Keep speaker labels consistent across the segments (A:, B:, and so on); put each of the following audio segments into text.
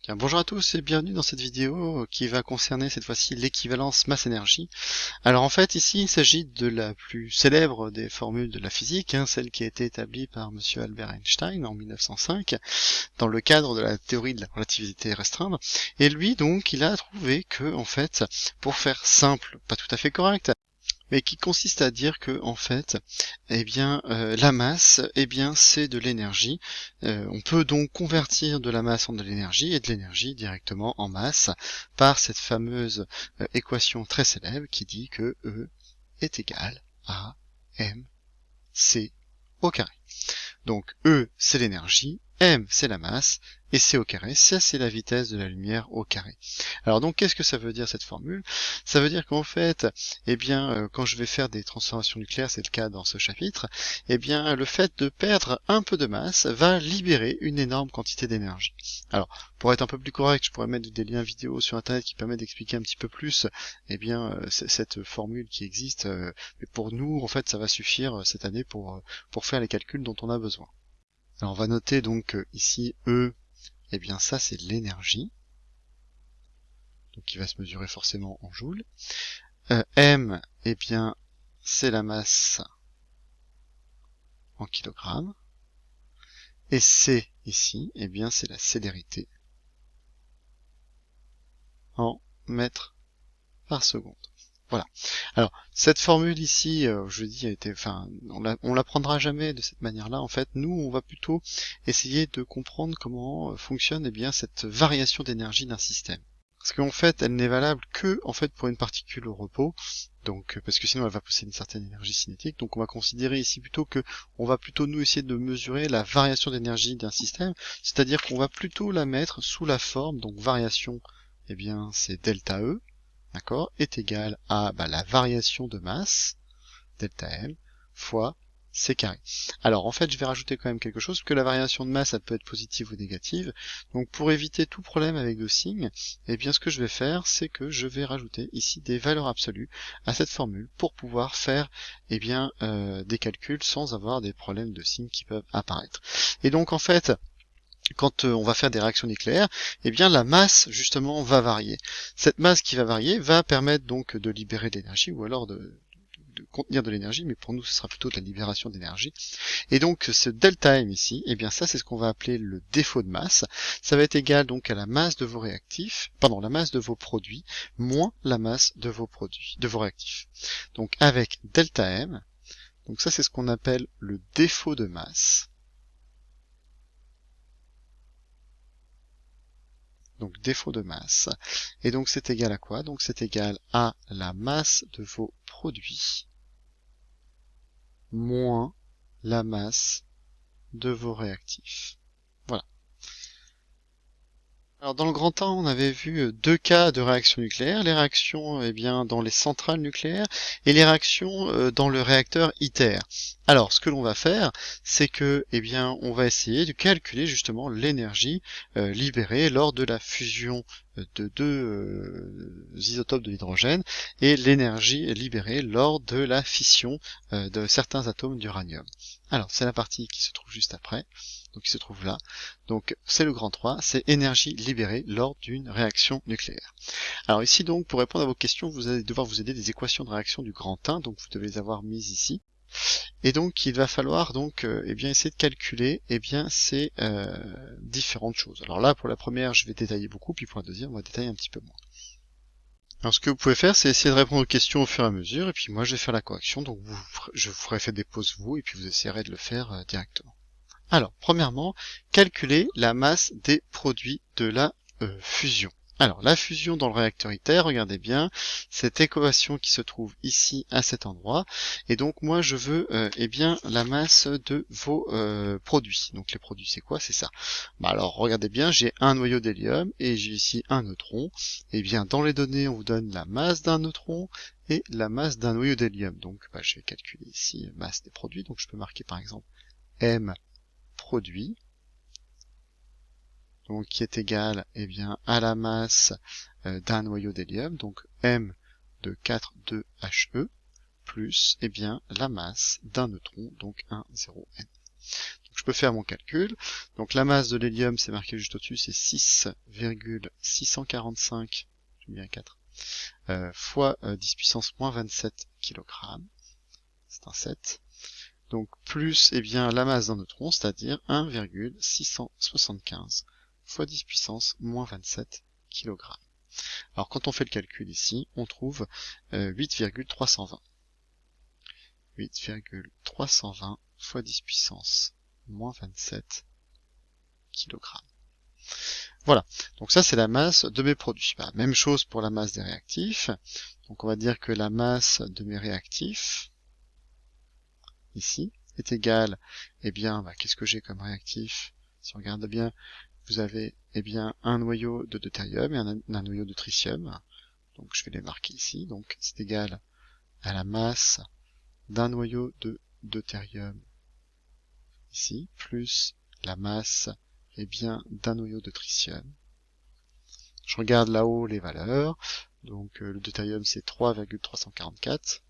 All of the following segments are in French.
A: Bien, bonjour à tous et bienvenue dans cette vidéo qui va concerner cette fois-ci l'équivalence masse-énergie. Alors en fait ici il s'agit de la plus célèbre des formules de la physique, celle qui a été établie par monsieur Albert Einstein en 1905 dans le cadre de la théorie de la relativité restreinte. Et lui donc il a trouvé que en fait, pour faire simple, pas tout à fait correct, mais qui consiste à dire que en fait, la masse, c'est de l'énergie. On peut donc convertir de la masse en de l'énergie et de l'énergie directement en masse par cette fameuse équation très célèbre qui dit que E est égal à mc au carré. Donc E c'est l'énergie, m c'est la masse, et c au carré, ça c'est la vitesse de la lumière au carré. Alors donc qu'est-ce que ça veut dire cette formule? Ça veut dire qu'en fait, quand je vais faire des transformations nucléaires, c'est le cas dans ce chapitre, le fait de perdre un peu de masse va libérer une énorme quantité d'énergie. Alors, pour être un peu plus correct, je pourrais mettre des liens vidéo sur internet qui permettent d'expliquer un petit peu plus cette formule qui existe, mais pour nous, en fait, ça va suffire cette année pour faire les calculs dont on a besoin. Alors on va noter donc ici E, ça c'est l'énergie, donc qui va se mesurer forcément en joules. M, c'est la masse en kilogrammes. Et C ici, c'est la célérité en mètres par seconde. Voilà. Alors cette formule ici, je dis, on l'apprendra jamais de cette manière-là. En fait, nous, on va plutôt essayer de comprendre comment fonctionne cette variation d'énergie d'un système. Parce qu'en fait, elle n'est valable que pour une particule au repos, donc parce que sinon elle va posséder une certaine énergie cinétique. Donc on va considérer ici plutôt que on va plutôt nous essayer de mesurer la variation d'énergie d'un système, c'est-à-dire qu'on va plutôt la mettre sous la forme, donc variation, c'est delta E, d'accord, est égal à la variation de masse, delta M, fois c carré. Alors en fait je vais rajouter quand même quelque chose, que la variation de masse elle peut être positive ou négative, donc pour éviter tout problème avec le signe, ce que je vais faire c'est que je vais rajouter ici des valeurs absolues à cette formule pour pouvoir faire des calculs sans avoir des problèmes de signes qui peuvent apparaître. Et donc en fait, quand on va faire des réactions nucléaires, la masse justement va varier. Cette masse qui va varier va permettre donc de libérer de l'énergie ou alors de contenir de l'énergie, mais pour nous ce sera plutôt de la libération d'énergie. Et donc ce delta M ici, ça c'est ce qu'on va appeler le défaut de masse. Ça va être égal donc à la masse de vos réactifs, la masse de vos produits, moins la masse de vos produits, de vos réactifs. Donc avec delta M, donc ça c'est ce qu'on appelle le défaut de masse. Donc défaut de masse. Et donc c'est égal à quoi? Donc c'est égal à la masse de vos produits moins la masse de vos réactifs. Voilà. Alors dans le grand 1, on avait vu deux cas de réaction nucléaire, les réactions dans les centrales nucléaires et les réactions dans le réacteur ITER. Alors ce que l'on va faire, c'est que on va essayer de calculer justement l'énergie libérée lors de la fusion de deux isotopes de l'hydrogène et l'énergie libérée lors de la fission de certains atomes d'uranium. Alors c'est la partie qui se trouve juste après, donc qui se trouve là. Donc c'est le grand 3, c'est énergie libérée lors d'une réaction nucléaire. Alors ici donc, pour répondre à vos questions, vous allez devoir vous aider des équations de réaction du grand 1, donc vous devez les avoir mises ici. Et donc il va falloir donc essayer de calculer ces différentes choses. Alors là pour la première je vais détailler beaucoup, puis pour la deuxième on va détailler un petit peu moins. Alors ce que vous pouvez faire c'est essayer de répondre aux questions au fur et à mesure, et puis moi je vais faire la correction, donc je vous ferai faire des pauses vous, et puis vous essayerez de le faire directement. Alors, premièrement, calculer la masse des produits de la fusion. Alors, la fusion dans le réacteur ITER, regardez bien, cette équation qui se trouve ici à cet endroit, et donc moi je veux la masse de vos produits. Donc les produits c'est quoi? C'est ça. Alors regardez bien, j'ai un noyau d'hélium et j'ai ici un neutron. Dans les données on vous donne la masse d'un neutron et la masse d'un noyau d'hélium. Donc je vais calculer ici masse des produits, donc je peux marquer par exemple M produit, donc qui est égal à la masse d'un noyau d'hélium, donc M de 4,2He, plus la masse d'un neutron, donc 1,0N. Donc je peux faire mon calcul. Donc la masse de l'hélium, c'est marqué juste au-dessus, c'est 6,645, j'ai mis un 4, fois 10 puissance moins 27 kg. C'est un 7. Donc plus eh bien la masse d'un neutron, c'est-à-dire 1,675 fois 10 puissance moins 27 kg. Alors quand on fait le calcul ici, on trouve 8,320. 8,320 fois 10 puissance moins 27 kg. Voilà, donc ça c'est la masse de mes produits. Bah, même chose pour la masse des réactifs. Donc on va dire que la masse de mes réactifs, ici, est égale, eh bien, qu'est-ce que j'ai comme réactif? Si on regarde bien, vous avez eh bien un noyau de deutérium et un noyau de tritium. Donc je vais les marquer ici. Donc c'est égal à la masse d'un noyau de deutérium ici, plus la masse eh bien d'un noyau de tritium. Je regarde là-haut les valeurs. Donc le deutérium c'est 3,344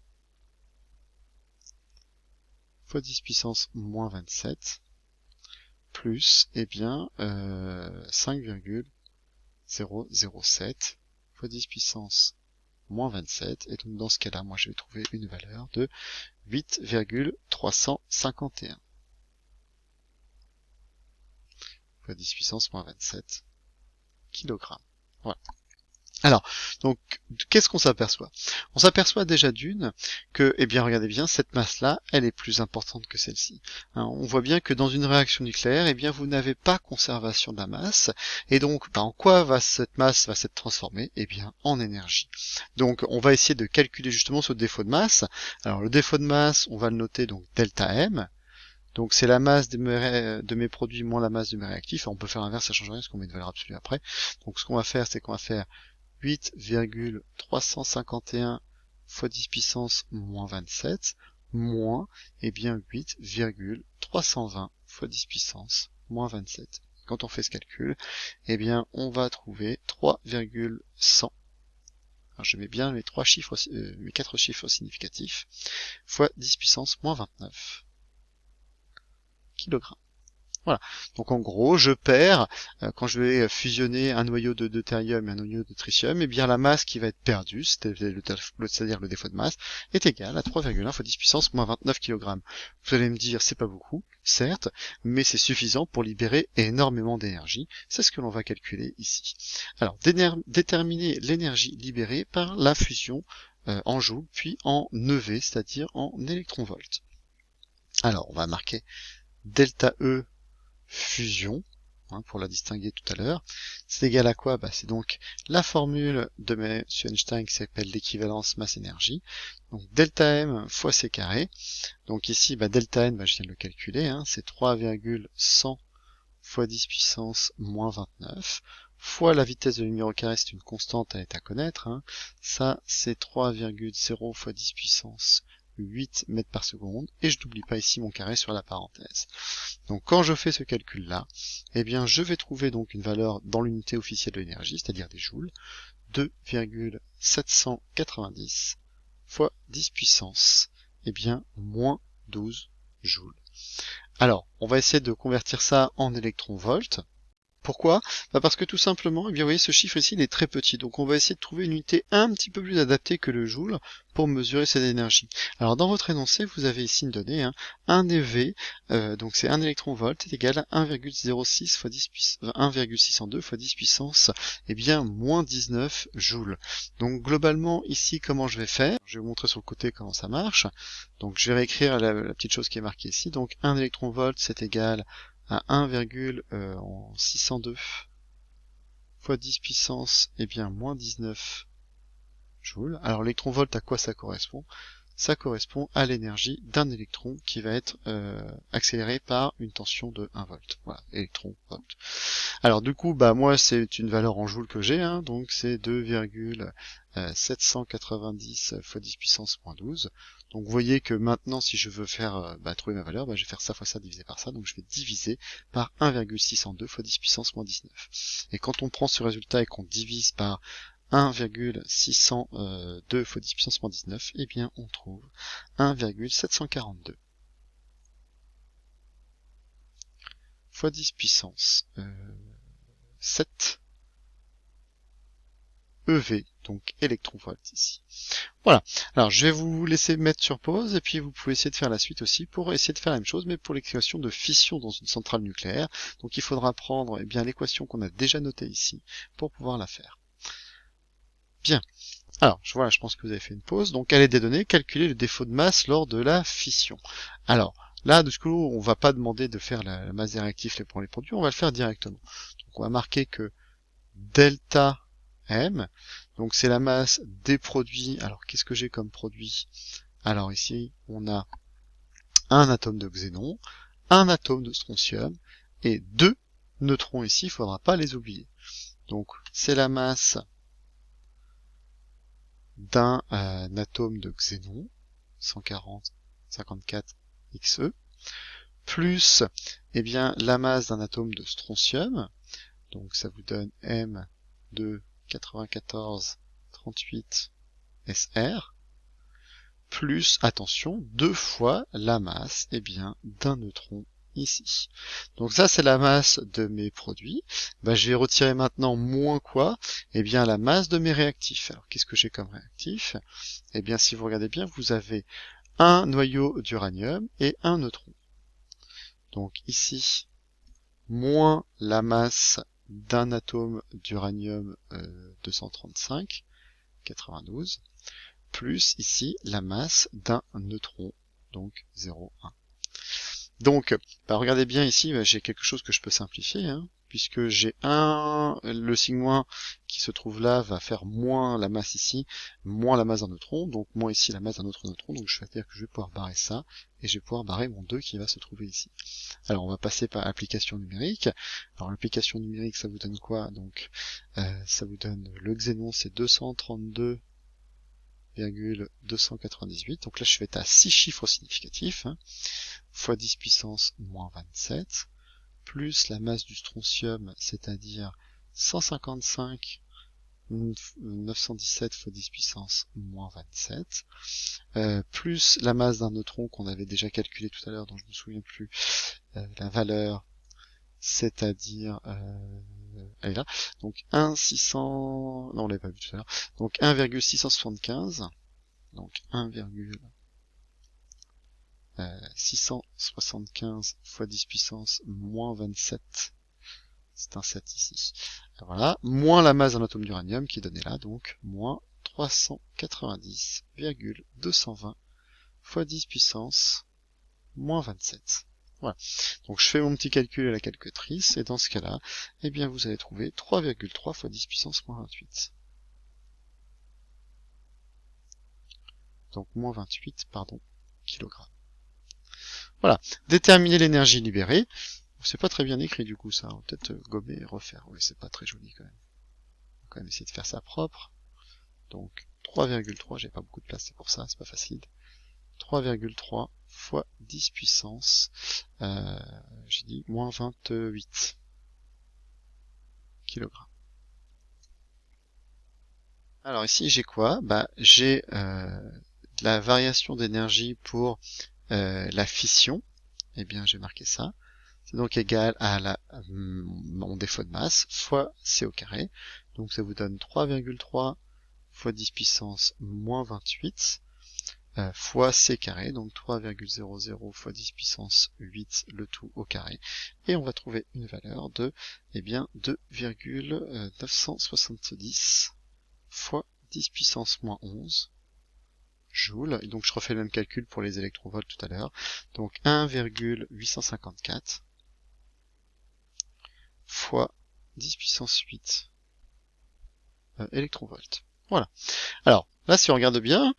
A: fois 10 puissance moins 27 plus eh bien 5,007 fois 10 puissance moins 27, et donc dans ce cas-là, moi je vais trouver une valeur de 8,351 fois 10 puissance moins 27 kg. Voilà. Alors, donc, qu'est-ce qu'on s'aperçoit? On s'aperçoit déjà d'une que, eh bien, regardez bien, cette masse-là, elle est plus importante que celle-ci. Hein, on voit bien que dans une réaction nucléaire, eh bien, vous n'avez pas conservation de la masse, et donc, en quoi va cette masse va s'être transformée? Eh bien, en énergie. Donc, on va essayer de calculer justement ce défaut de masse. Alors, le défaut de masse, on va le noter donc delta M. Donc c'est la masse de mes produits moins la masse de mes réactifs. On peut faire l'inverse, ça change rien parce qu'on met une valeur absolue après. Donc ce qu'on va faire, c'est qu'on va faire 8,351 fois 10 puissance moins 27 moins eh bien 8,320 fois 10 puissance moins 27. Quand on fait ce calcul, eh bien on va trouver 3,100. Alors je mets bien mes trois chiffres, mes 4 chiffres significatifs fois 10 puissance moins 29 kg. Voilà. Donc en gros, je perds, quand je vais fusionner un noyau de deutérium et un noyau de tritium, et bien la masse qui va être perdue, c'est-à-dire le défaut de masse, est égal à 3,1 fois 10 puissance moins 29 kg. Vous allez me dire, c'est pas beaucoup, certes, mais c'est suffisant pour libérer énormément d'énergie. C'est ce que l'on va calculer ici. Alors, déterminer l'énergie libérée par la fusion en joules, puis en EV, c'est-à-dire en électronvolts. Alors, on va marquer delta E fusion, pour la distinguer tout à l'heure. C'est égal à quoi? C'est donc la formule de M. Einstein qui s'appelle l'équivalence masse-énergie. Donc delta M fois C carré. Donc ici, delta N, je viens de le calculer, c'est 3,100 fois 10 puissance moins 29 fois la vitesse de la lumière au carré, c'est une constante, elle est à connaître. Ça, c'est 3,0 fois 10 puissance 8 mètres par seconde, et je n'oublie pas ici mon carré sur la parenthèse. Donc quand je fais ce calcul-là, eh bien je vais trouver donc une valeur dans l'unité officielle de l'énergie, c'est-à-dire des joules, 2,790 fois 10 puissance, eh bien moins 12 joules. Alors, on va essayer de convertir ça en électronvolts. Pourquoi? Parce que tout simplement, eh bien, vous voyez, ce chiffre ici, il est très petit. Donc, on va essayer de trouver une unité un petit peu plus adaptée que le joule pour mesurer cette énergie. Alors, dans votre énoncé, vous avez ici une donnée, un EV, donc c'est 1 électronvolt, est égal à 1,06 fois 10 puissance, 1,602 fois 10 puissance, eh bien, moins 19 joules. Donc, globalement, ici, comment je vais faire? Je vais vous montrer sur le côté comment ça marche. Donc, je vais réécrire la petite chose qui est marquée ici. Donc, 1 électronvolt, c'est égal à 1,602 fois 10 puissance, eh bien, moins 19 joules. Alors, l'électronvolt, à quoi ça correspond? Ça correspond à l'énergie d'un électron qui va être accéléré par une tension de 1 volt. Voilà, électron-volt. Alors du coup, moi c'est une valeur en joules que j'ai, donc c'est 2,790 fois 10 puissance moins 12. Donc vous voyez que maintenant, si je veux faire trouver ma valeur, je vais faire ça fois ça divisé par ça, donc je vais diviser par 1,602 fois 10 puissance moins 19. Et quand on prend ce résultat et qu'on divise par 1,602 fois 10 puissance moins 19, eh bien on trouve 1,742. fois 10 puissance 7 EV, donc électronvolts ici. Voilà. Alors, je vais vous laisser mettre sur pause, et puis vous pouvez essayer de faire la suite aussi pour essayer de faire la même chose, mais pour l'équation de fission dans une centrale nucléaire. Donc, il faudra prendre eh bien l'équation qu'on a déjà notée ici pour pouvoir la faire. Bien. Alors, voilà, je pense que vous avez fait une pause. Donc, aller des données, calculer le défaut de masse lors de la fission. Alors, là, de ce coup, on va pas demander de faire la masse des réactifs pour les produits, on va le faire directement. Donc, on va marquer que delta M, donc c'est la masse des produits. Alors, qu'est-ce que j'ai comme produit? Alors ici, on a un atome de xénon, un atome de strontium, et 2 neutrons ici, il faudra pas les oublier. Donc, c'est la masse d'un atome de xénon, 140, 54 XE, plus eh bien, la masse d'un atome de strontium, donc ça vous donne M de 94 38 SR, plus, attention, 2 fois la masse eh bien, d'un neutron ici. Donc ça, c'est la masse de mes produits. Je vais retirer maintenant moins quoi? Eh bien, la masse de mes réactifs. Alors, qu'est-ce que j'ai comme réactif? Eh bien, si vous regardez bien, vous avez un noyau d'uranium et un neutron. Donc ici, moins la masse d'un atome d'uranium 235, 92, plus ici la masse d'un neutron, donc 0,1. Donc, regardez bien ici, j'ai quelque chose que je peux simplifier, puisque j'ai le signe- qui se trouve là va faire moins la masse ici, moins la masse d'un neutron, donc moins ici la masse d'un autre neutron, donc je vais dire que je vais pouvoir barrer ça, et je vais pouvoir barrer mon 2 qui va se trouver ici. Alors on va passer par application numérique. Alors l'application numérique, ça vous donne quoi? Donc ça vous donne le xénon, c'est 232,298, donc là je vais être à 6 chiffres significatifs, fois 10 puissance moins 27, plus la masse du strontium, c'est-à-dire 155 917 fois 10 puissance moins 27, plus la masse d'un neutron qu'on avait déjà calculé tout à l'heure, dont je me souviens plus la valeur, c'est-à-dire elle est là, donc 1,600, non on l'avait pas vu tout à l'heure, donc 1,675, donc 1,675 fois 10 puissance moins 27, c'est un 7 ici, voilà, moins la masse d'un atome d'uranium qui est donné là, donc moins 390,220 fois 10 puissance moins 27. Voilà. Donc je fais mon petit calcul à la calculatrice, et dans ce cas-là, eh bien vous allez trouver 3,3 fois 10 puissance moins 28. Donc moins 28, pardon, kilogrammes. Voilà. Déterminer l'énergie libérée. C'est pas très bien écrit du coup ça, on va peut-être gommer et refaire. Oui, c'est pas très joli quand même. On va quand même essayer de faire ça propre. Donc 3,3, j'ai pas beaucoup de place, c'est pour ça, c'est pas facile. 3,3 fois 10 puissance, j'ai dit moins 28 kg. Alors ici j'ai quoi? J'ai la variation d'énergie pour la fission. Eh bien j'ai marqué ça. C'est donc égal à mon défaut de masse fois C au carré. Donc ça vous donne 3,3 fois 10 puissance moins 28 fois C carré, donc 3,00 fois 10 puissance 8, le tout au carré. Et on va trouver une valeur de 2,970 fois 10 puissance moins 11 joules. Et donc je refais le même calcul pour les électronvolts tout à l'heure. Donc 1,854 fois 10 puissance 8 électronvolts. Voilà. Alors, là, si on regarde bien,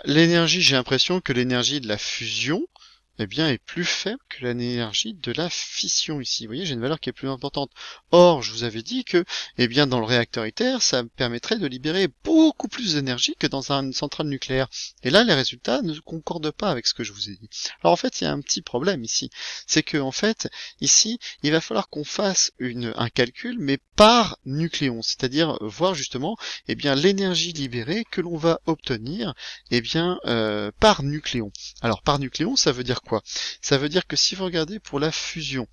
A: l'énergie, j'ai l'impression que l'énergie de la fusion, eh bien, est plus faible que l'énergie de la fission ici. Vous voyez, j'ai une valeur qui est plus importante. Or, je vous avais dit que, eh bien, dans le réacteur ITER, ça me permettrait de libérer beaucoup plus d'énergie que dans une centrale nucléaire. Et là, les résultats ne concordent pas avec ce que je vous ai dit. Alors, en fait, il y a un petit problème ici. C'est que, en fait, ici, il va falloir qu'on fasse un calcul, mais par nucléon. C'est-à-dire, voir justement, eh bien, l'énergie libérée que l'on va obtenir, eh bien, par nucléon. Alors, par nucléon, ça veut dire dire quoi? Ça veut dire que si vous regardez pour la fusion,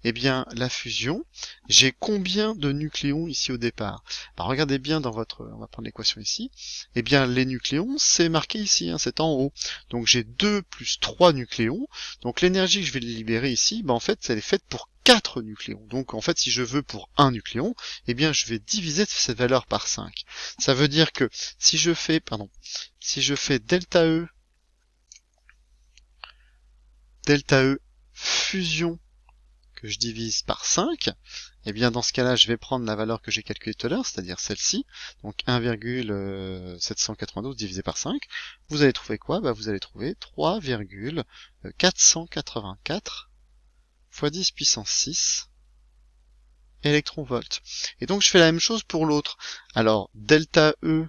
A: eh bien la fusion, j'ai combien de nucléons ici au départ? Alors regardez bien dans votre, on va prendre l'équation ici, eh bien les nucléons, c'est marqué ici, hein, c'est en haut. Donc j'ai 2 plus 3 nucléons, donc l'énergie que je vais libérer ici, en fait, elle est faite pour 4 nucléons. Donc en fait, si je veux pour un nucléon, eh bien je vais diviser cette valeur par 5. Ça veut dire que si je fais, delta E fusion que je divise par 5, eh bien dans ce cas-là, je vais prendre la valeur que j'ai calculée tout à l'heure, c'est-à-dire celle-ci, donc 1,792 divisé par 5. Vous allez trouver quoi? Vous allez trouver 3,484 fois 10 puissance 6 électronvolts. Et donc je fais la même chose pour l'autre. Alors delta E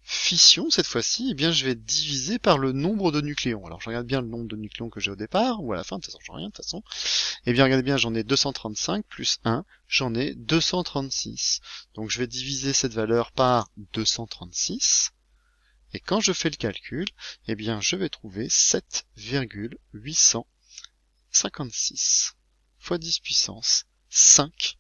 A: fission, cette fois-ci, eh bien je vais diviser par le nombre de nucléons. Alors je regarde bien le nombre de nucléons que j'ai au départ, ou à la fin, de toute façon j'en ai rien de toute façon. Eh bien regardez bien, j'en ai 235 plus 1, j'en ai 236. Donc je vais diviser cette valeur par 236. Et quand je fais le calcul, eh bien je vais trouver 7,856 fois 10 puissance 5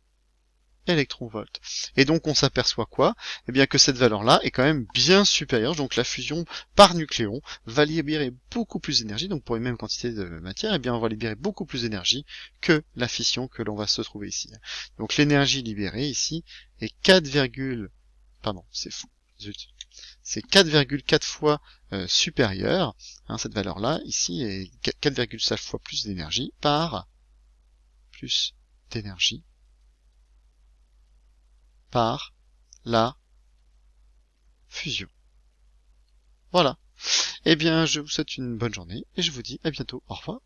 A: électronvolts. Et donc on s'aperçoit quoi? Eh bien que cette valeur-là est quand même bien supérieure, donc la fusion par nucléon va libérer beaucoup plus d'énergie, donc pour une même quantité de matière, eh bien on va libérer beaucoup plus d'énergie que la fission que l'on va se trouver ici. Donc l'énergie libérée ici est 4, pardon, c'est fou, zut. C'est 4,4 fois supérieure, cette valeur-là, ici, est 4,5 fois plus d'énergie par la fusion. Voilà. Eh bien, je vous souhaite une bonne journée et je vous dis à bientôt. Au revoir.